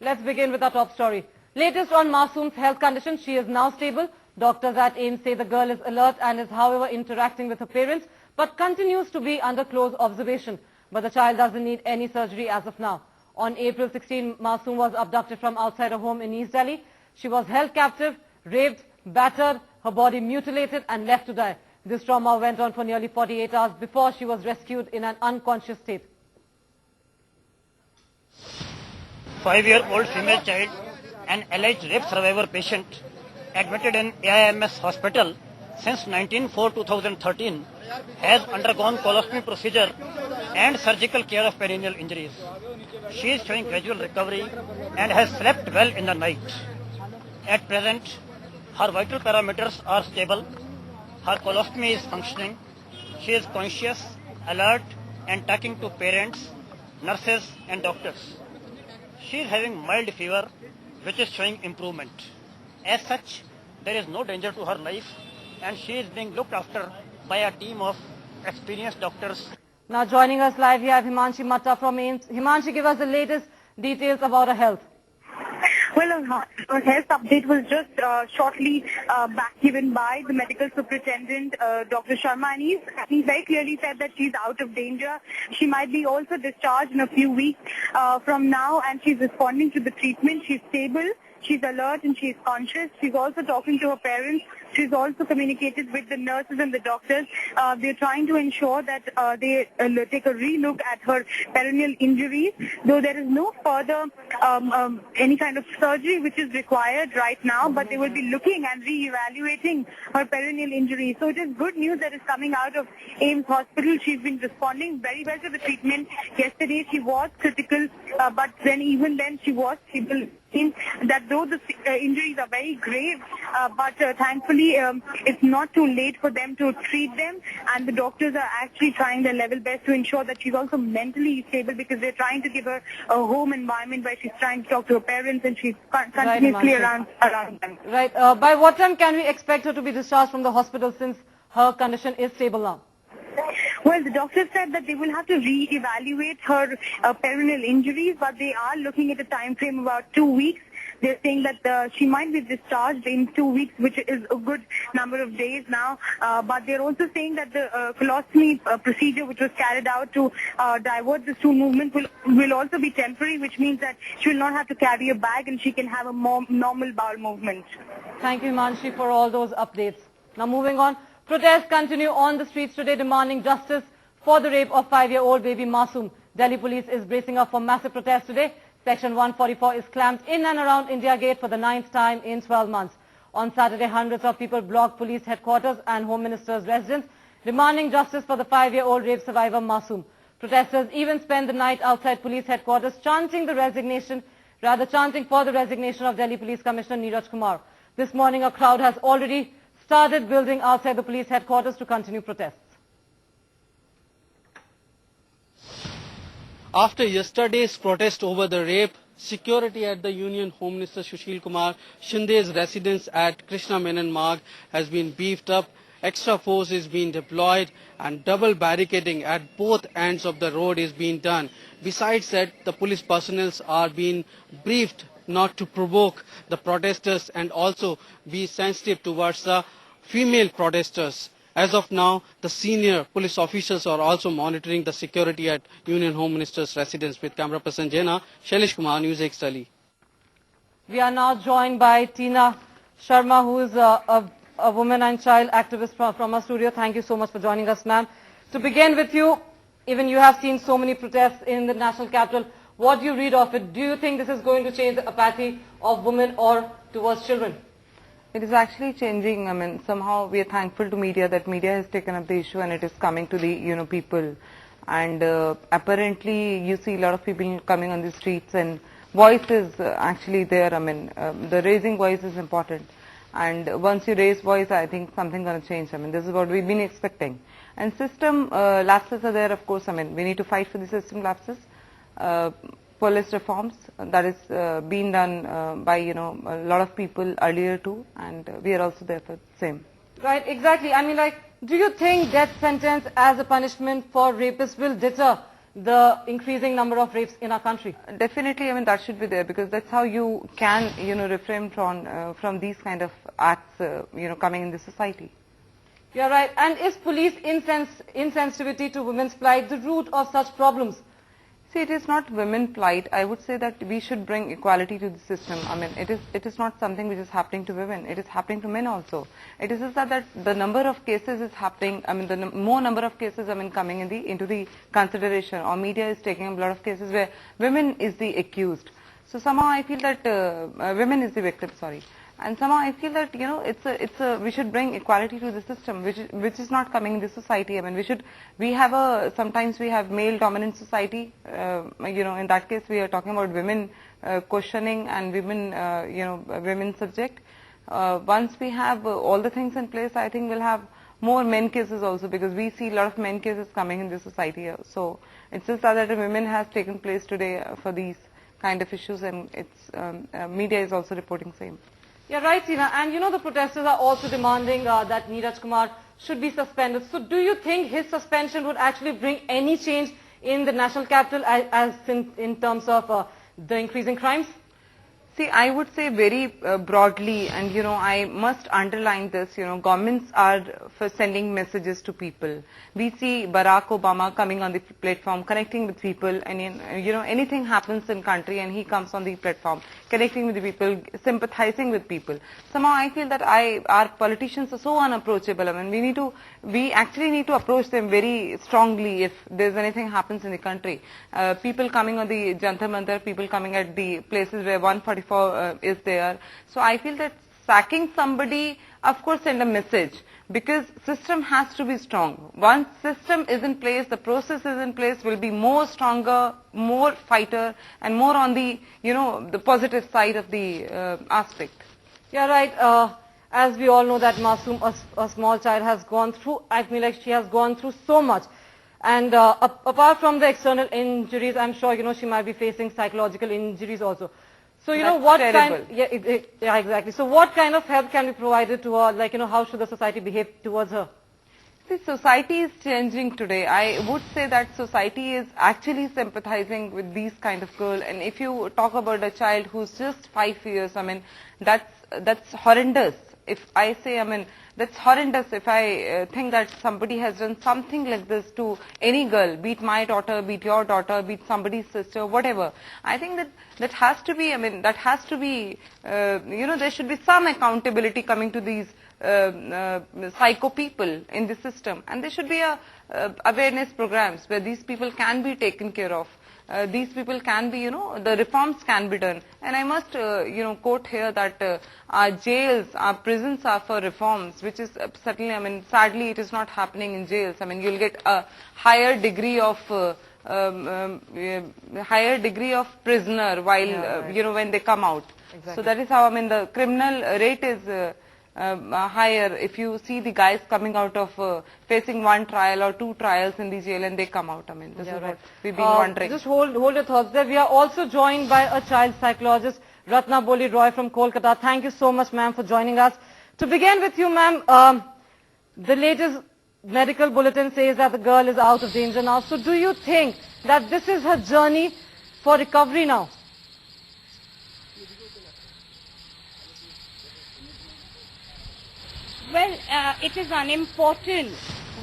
let's begin with our top story. Latest on Masoom's health condition. She is now stable. Doctors at AIIMS say the girl is alert and is, however, interacting with her parents, but continues to be under close observation. But the child doesn't need any surgery as of now. On April 16, Masoom was abducted from outside her home in East Delhi. She was held captive, raped, battered, her body mutilated and left to die. This trauma went on for nearly 48 hours before she was rescued in an unconscious state. 5-year-old female child, an alleged rape survivor patient, admitted in AIIMS hospital since 19/4/2013, has undergone colostomy procedure and surgical care of perineal injuries. She is showing gradual recovery and has slept well in the night. At present, her vital parameters are stable. Her colostomy is functioning. She is conscious, alert and talking to parents, nurses and doctors. She is having mild fever, which is showing improvement. As such, there is no danger to her life and she is being looked after by a team of experienced doctors. Now joining us live, we have Himanshi Matta from AIIMS. Himanshi, give us the latest details about her health. Well, her health update was just shortly back given by the medical superintendent, Dr. Sharma, and he very clearly said that she's out of danger. She might be also discharged in a few weeks from now, and she's responding to the treatment. She's stable, she's alert, and she's conscious. She's also talking to her parents. She's also communicated with the nurses and the doctors. They're trying to ensure that they take a re-look at her perineal injuries, though there is no further any kind of surgery which is required right now, but they will be looking and re-evaluating her perineal injuries. So it is good news that is coming out of AIIMS hospital. She's been responding very well to the treatment. Yesterday she was critical, but then even then she was stable. That though the injuries are very grave, but thankfully it's not too late for them to treat them, and the doctors are actually trying their level best to ensure that she's also mentally stable, because they're trying to give her a home environment where she's trying to talk to her parents and she's continuously around them. Right. By what time can we expect her to be discharged from the hospital, since her condition is stable now? Well, the doctor said that they will have to re-evaluate her perineal injuries, but they are looking at a time frame of about 2 weeks. They're saying that she might be discharged in 2 weeks, which is a good number of days now. But they're also saying that the colostomy procedure, which was carried out to divert the stool movement, will also be temporary, which means that she will not have to carry a bag and she can have a more normal bowel movement. Thank you, Himanshi, for all those updates. Now moving on. Protests continue on the streets today, demanding justice for the rape of 5-year-old baby Masoom. Delhi police is bracing up for massive protests today. Section 144 is clamped in and around India Gate for the 9th time in 12 months. On Saturday, hundreds of people blocked police headquarters and Home Minister's residence, demanding justice for the 5-year-old rape survivor Masoom. Protesters even spent the night outside police headquarters chanting for the resignation of Delhi Police Commissioner Neeraj Kumar. This morning, a crowd has already started building outside the police headquarters to continue protests. After yesterday's protest over the rape, security at the Union Home Minister Sushil Kumar Shinde's residence at Krishna Menon Marg has been beefed up. Extra force is being deployed and double barricading at both ends of the road is being done. Besides that, the police personnel are being briefed not to provoke the protesters and also be sensitive towards the female protesters. As of now, the senior police officials are also monitoring the security at Union Home Minister's residence. With camera person Jena, Shailesh Kumar, News 8 Delhi. We are now joined by Tina Sharma, who is a woman and child activist from our studio. Thank you so much for joining us, ma'am. To begin with you, even you have seen so many protests in the national capital. What do you read of it? Do you think this is going to change the apathy of women or towards children? It is actually changing. I mean, somehow we are thankful to media that media has taken up the issue and it is coming to the people. And apparently, you see a lot of people coming on the streets and voice is actually there. I mean, the raising voice is important. And once you raise voice, I think something's going to change. I mean, this is what we've been expecting. And system lapses are there, of course. I mean, we need to fight for the system lapses. Police reforms that is being done by a lot of people earlier too, and we are also there for the same. Right, exactly. I mean, like, do you think death sentence as a punishment for rapists will deter the increasing number of rapes in our country? Definitely, I mean, that should be there, because that's how you can, refrain from these kind of acts, coming in the society. You're right. And is police insensitivity to women's plight the root of such problems? See, it is not women plight. I would say that we should bring equality to the system. I mean, it is not something which is happening to women. It is happening to men also. It is just that the number of cases is happening. I mean, the more number of cases, coming into the consideration, or media is taking a lot of cases where women is the accused. So somehow I feel that women is the victim. Sorry. And somehow I feel that we should bring equality to the system, which is not coming in this society. I mean, sometimes we have male dominant society. In that case we are talking about women questioning and women women subject. Once we have all the things in place, I think we'll have more men cases also, because we see a lot of men cases coming in this society. So it's just that a women has taken place today for these kind of issues, and it's media is also reporting same. Yeah, right, Seena. And the protesters are also demanding that Neeraj Kumar should be suspended. So do you think his suspension would actually bring any change in the national capital as in terms of the increasing crimes? See, I would say very broadly, and I must underline this, governments are for sending messages to people. We see Barack Obama coming on the platform, connecting with people, and anything happens in country and he comes on the platform, connecting with the people, sympathizing with people. Somehow I feel that our politicians are so unapproachable. I mean, we actually need to approach them very strongly if there's anything happens in the country. People coming on the Jantar Mantar, people coming at the places where 144 is there. So I feel that sacking somebody, of course, send a message, because system has to be strong. Once system is in place, the process is in place, will be more stronger, more fighter, and more on the the positive side of the aspect. Yeah, right. As we all know that Masoom, a small child, has gone through, I feel like she has gone through so much. And apart from the external injuries, I'm sure, she might be facing psychological injuries also. So, what terrible. kind, yeah, exactly. So what kind of help can be provided to her? Like, how should the society behave towards her? See, society is changing today. I would say that society is actually sympathizing with these kind of girls. And if you talk about a child who's just 5 years, I mean, that's horrendous. If I say, I mean, that's horrendous if I think that somebody has done something like this to any girl, be it my daughter, be it your daughter, be it somebody's sister, whatever. I think that has to be, I mean, that has to be, there should be some accountability coming to these psycho people in the system. And there should be awareness programs where these people can be taken care of. These people can be, the reforms can be done. And I must, quote here that our jails, our prisons are for reforms, which is certainly, I mean, sadly it is not happening in jails. I mean, you'll get a higher degree of prisoner while, when they come out. Exactly. So that is how, I mean, the criminal rate is higher if you see the guys coming out of facing one trial or two trials in the jail and they come out. I mean, this is what we've been wondering. Just hold your thoughts there. We are also joined by a child psychologist, Ratna Boli Roy from Kolkata. Thank you so much, ma'am, for joining us. To begin with you, ma'am, the latest medical bulletin says that the girl is out of danger now. So do you think that this is her journey for recovery now? Well, it is unimportant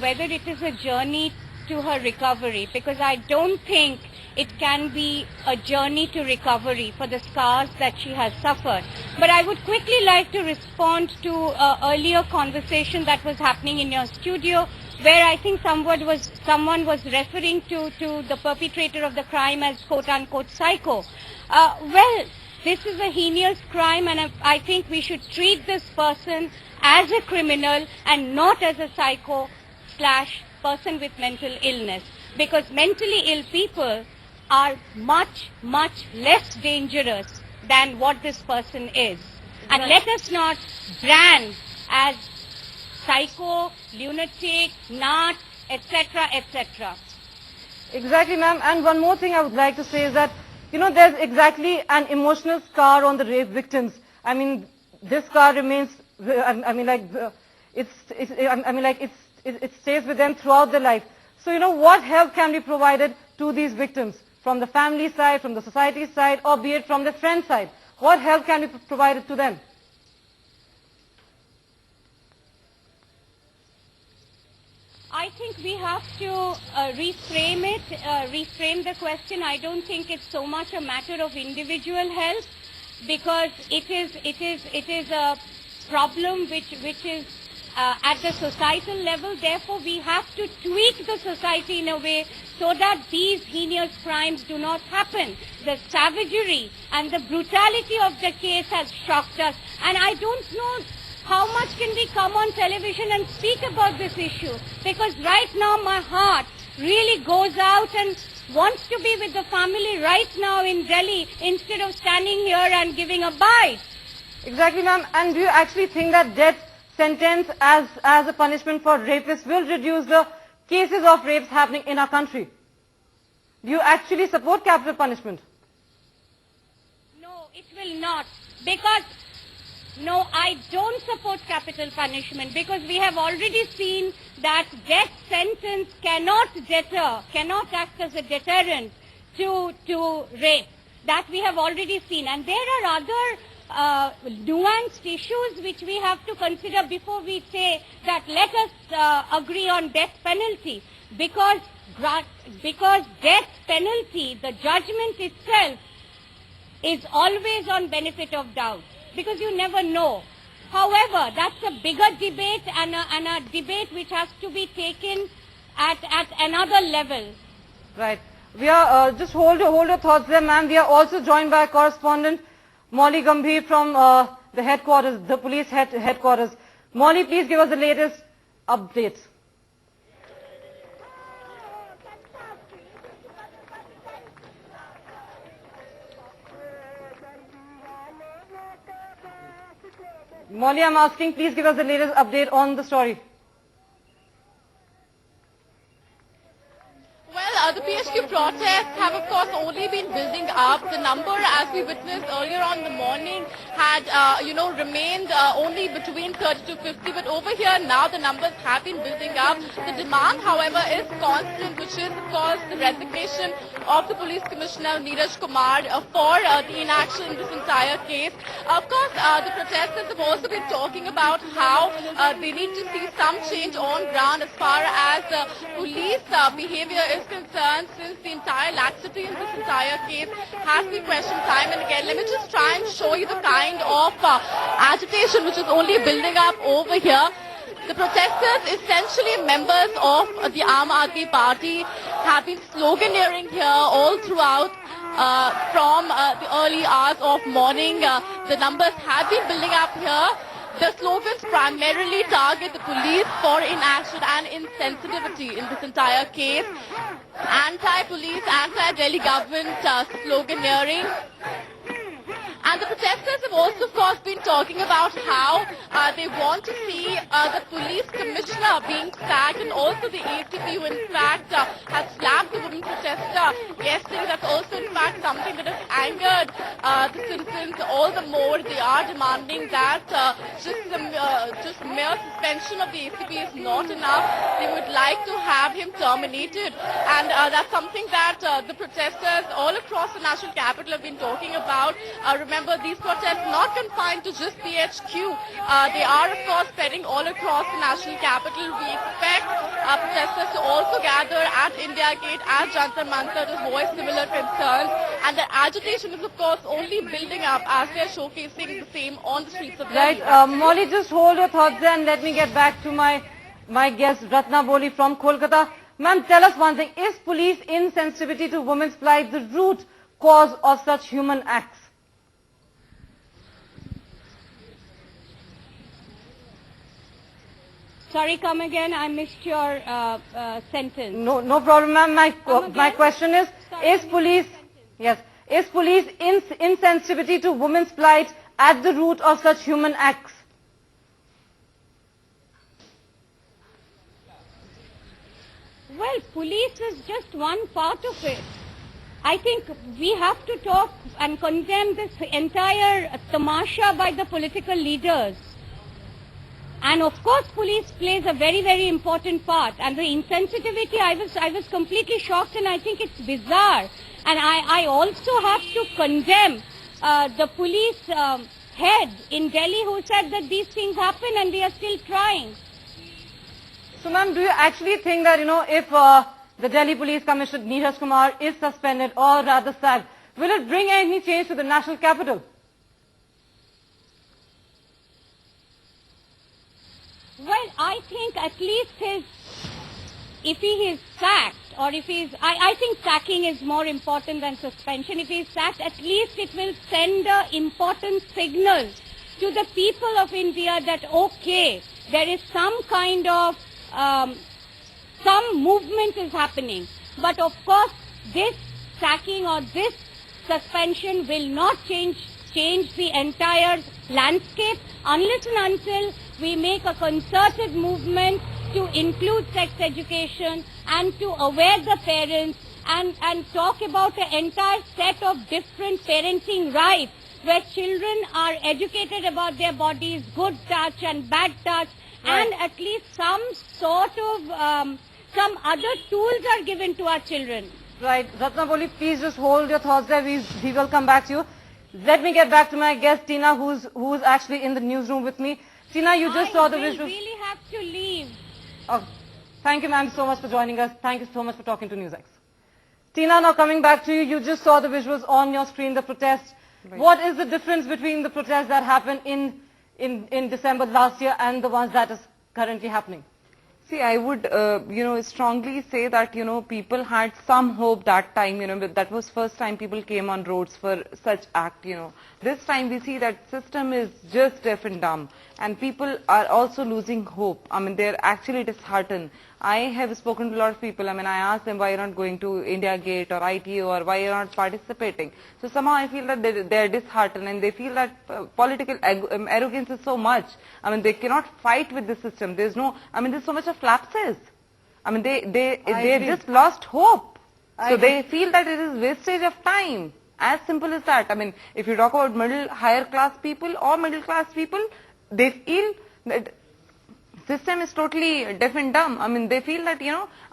whether it is a journey to her recovery, because I don't think it can be a journey to recovery for the scars that she has suffered. But I would quickly like to respond to an earlier conversation that was happening in your studio, where I think someone was referring to the perpetrator of the crime as quote-unquote psycho. Well, this is a heinous crime, and I think we should treat this person as a criminal and not as a psycho/person with mental illness, because mentally ill people are much, much less dangerous than what this person is. And let us not brand as psycho, lunatic, nut, etc., etc. Exactly, ma'am. And one more thing I would like to say is that, there's exactly an emotional scar on the rape victims. I mean, this scar remains, it stays with them throughout their life. So, what help can be provided to these victims from the family side, from the society side, or be it from the friend side? What help can be provided to them? I think we have to reframe it, reframe the question. I don't think it's so much a matter of individual help, because it is a problem which is at the societal level. Therefore, we have to tweak the society in a way so that these heinous crimes do not happen. The savagery and the brutality of the case has shocked us, and I don't know how much can we come on television and speak about this issue, because right now my heart really goes out and wants to be with the family right now in Delhi instead of standing here and giving a bite. Exactly, ma'am. And do you actually think that death sentence as a punishment for rapists will reduce the cases of rapes happening in our country? Do you actually support capital punishment? No, it will not. Because, no, I don't support capital punishment, because we have already seen that death sentence cannot act as a deterrent to rape. That we have already seen. And there are other nuanced issues which we have to consider before we say that let us agree on death penalty. Because death penalty, the judgment itself, is always on benefit of doubt, because you never know. However, that's a bigger debate and a debate which has to be taken at another level. Right. We are, just hold your thoughts there, ma'am. We are also joined by a correspondent, Molly Gambhir from the headquarters, the police headquarters. Molly, please give us the latest updates. Molly, I'm asking, please give us the latest update on the story. Well, the PHQ protests have, of course, only been building up. The number, as we witnessed earlier on in the morning, had, remained only between 30 to 50. But over here now, the numbers have been building up. The demand, however, is constant, which is, of course, the resignation of the Police Commissioner, Neeraj Kumar, for the inaction in this entire case. Of course, the protesters have also been talking about how they need to see some change on ground as far as police behavior is concerned, since the entire laxity in this entire case has been questioned time and again. Let me just try and show you the kind of agitation which is only building up over here. The protesters, essentially members of the Aam Aadmi Party, have been sloganeering here all throughout from the early hours of morning. The numbers have been building up here. The slogans primarily target the police for inaction and insensitivity in this entire case. Anti-police, anti-Delhi government sloganeering. And the protesters have also, of course, been talking about how they want to see the police commissioner being sacked, and also the ACP, who in fact has slapped the woman protester yesterday. That's also in fact something that has angered the citizens all the more. They are demanding that just mere suspension of the ACP is not enough. They would like to have him terminated, and that's something that the protesters all across the national capital have been talking about. Remember, these protests not confined to just PHQ. They are, of course, spreading all across the national capital. We expect protesters to also gather at India Gate, at Jantar Mantar, to voice similar concerns. And the agitation is, of course, only building up as they are showcasing the same on the streets of Delhi. Right. Molly, just hold your thoughts there and let me get back to my guest, Ratna Boli from Kolkata. Ma'am, tell us one thing. Is police insensitivity to women's plight the root cause of such human acts? Sorry, come again. I missed your sentence. No problem, ma'am. My question is police insensitivity to women's plight at the root of such human acts? Well, police is just one part of it. I think we have to talk and condemn this entire tamasha by the political leaders. And of course, police plays a very, very important part. And the insensitivity, I was completely shocked, and I think it's bizarre. And I also have to condemn the police head in Delhi who said that these things happen and they are still trying. So, ma'am, do you actually think that, if the Delhi Police Commissioner Neeraj Kumar is suspended or rather sacked, will it bring any change to the national capital? Well, I think at least if he is sacked, or if he is, I think sacking is more important than suspension. If he is sacked, at least it will send an important signal to the people of India that, okay, there is some kind of, some movement is happening. But of course, this sacking or this suspension will not change the entire landscape unless and until we make a concerted movement to include sex education and to aware the parents and talk about an entire set of different parenting rights where children are educated about their bodies, good touch and bad touch, and at least some sort of, some other tools are given to our children. Right. Ratnaboli, please just hold your thoughts there. We will come back to you. Let me get back to my guest, Tina, who's actually in the newsroom with me. Tina, you just saw the visuals. I really have to leave. Oh, thank you, ma'am, so much for joining us. Thank you so much for talking to NewsX. Tina, now coming back to you, you just saw the visuals on your screen, the protest. Right. What is the difference between the protests that happened in December last year and the ones that is currently happening? See, I would, strongly say that, people had some hope that time, but that was first time people came on roads for such act, This time we see that system is just deaf and dumb, and people are also losing hope. I mean, they're actually disheartened. I have spoken to a lot of people. I mean, I asked them why you're not going to India Gate or ITO or why you're not participating. So somehow I feel that they're disheartened and they feel that political arrogance is so much. I mean, they cannot fight with the system. There's so much of lapses. I mean, they just lost hope. So they feel that it is wastage of time. As simple as that. I mean, if you talk about higher class people or middle class people, they feel that system is totally deaf and dumb. I mean, they feel that,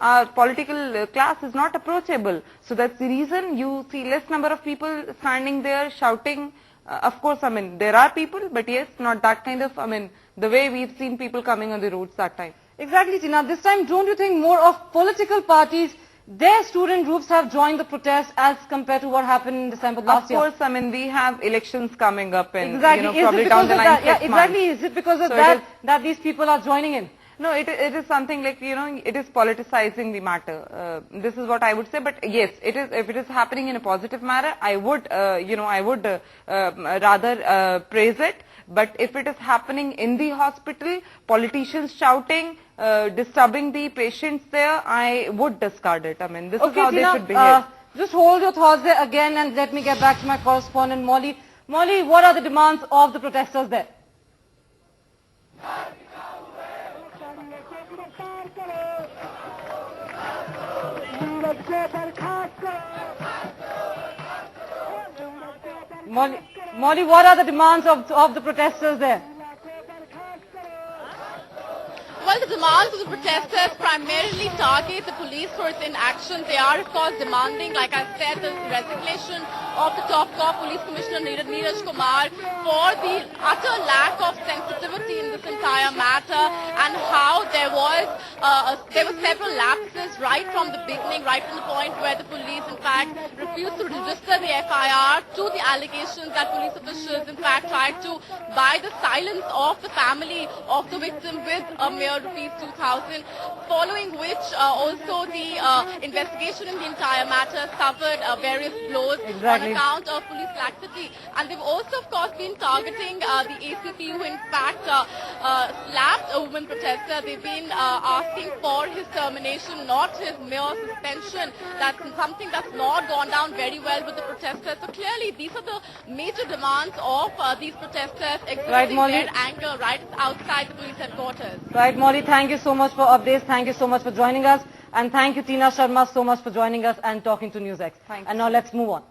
our political class is not approachable. So that's the reason you see less number of people standing there shouting. Of course, I mean, there are people, but yes, not that kind of, the way we've seen people coming on the roads that time. Exactly, Tina. This time, don't you think more of political parties, their student groups have joined the protest as compared to what happened in December last year? Of course, we have elections coming up and, exactly. Probably down the line. Yeah, exactly. Is it because of that these people are joining in? No, it is something like, it is politicizing the matter. This is what I would say. But yes, it is. If it is happening in a positive manner, I would, rather praise it. But if it is happening in the hospital, politicians shouting, disturbing the patients there, I would discard it. I mean, this is how Tina, they should behave. Just hold your thoughts there again and let me get back to my correspondent, Molly. Molly, what are the demands of the protesters there? Molly, what are the demands of the protesters there? Well, the demands of the protesters primarily target the police for its inaction. They are, of course, demanding, like I said, the resignation of the top police commissioner, Neeraj Kumar, for the utter lack of sensitivity in this entire matter and how there were several lapses right from the beginning, right from the point where the police, in fact, refused to register the FIR to the allegations that police officials, in fact, tried to buy the silence of the family of the victim with a mere rupees 2,000, following which also the investigation in the entire matter suffered various blows on account of police laxity. And they've also, of course, been targeting the ACP, who in fact slapped a woman protester. They've been asking for his termination, not his mere suspension. That's something that's not gone down very well with the protesters. So clearly, these are the major demands of these protesters, expressing their anger right outside the police headquarters. Right, Molly, thank you so much for updates. Thank you so much for joining us. And thank you, Tina Sharma, so much for joining us and talking to NewsX. And now let's move on.